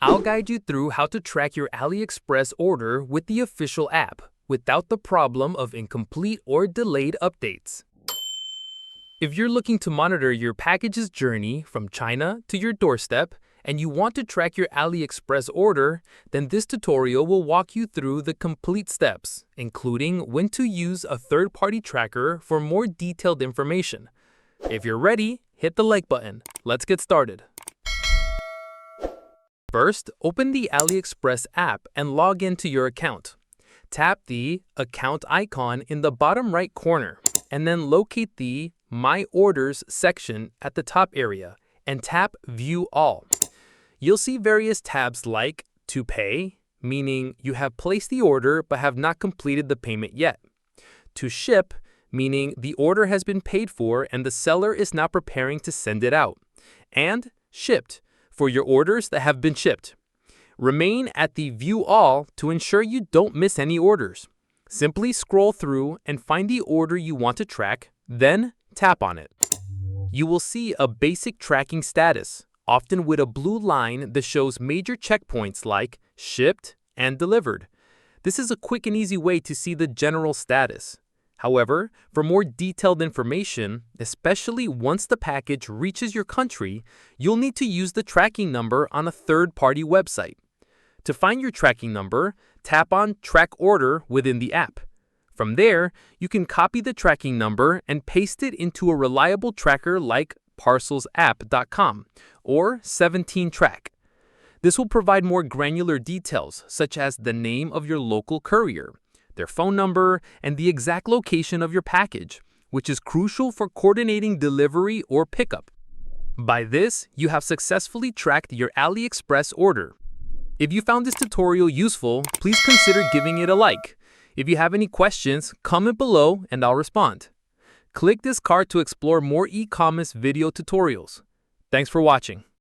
I'll guide you through how to track your AliExpress order with the official app without the problem of incomplete or delayed updates. If you're looking to monitor your package's journey from China to your doorstep and you want to track your AliExpress order, then this tutorial will walk you through the complete steps, including when to use a third-party tracker for more detailed information. If you're ready, hit the like button. Let's get started. First, open the AliExpress app and log into your account. Tap the Account icon in the bottom right corner, and then locate the My Orders section at the top area and tap View All. You'll see various tabs like To Pay, meaning you have placed the order but have not completed the payment yet. To Ship, meaning the order has been paid for and the seller is now preparing to send it out. And Shipped, for your orders that have been shipped. Remain at the View All to ensure you don't miss any orders. Simply scroll through and find the order you want to track, then tap on it. You will see a basic tracking status, often with a blue line that shows major checkpoints like shipped and delivered. This is a quick and easy way to see the general status. However, for more detailed information, especially once the package reaches your country, you'll need to use the tracking number on a third-party website. To find your tracking number, tap on Track Order within the app. From there, you can copy the tracking number and paste it into a reliable tracker like parcelsapp.com or 17Track. This will provide more granular details, such as the name of your local courier, their phone number, and the exact location of your package, which is crucial for coordinating delivery or pickup. By this, you have successfully tracked your AliExpress order. If you found this tutorial useful, please consider giving it a like. If you have any questions, comment below and I'll respond. Click this card to explore more e-commerce video tutorials. Thanks for watching.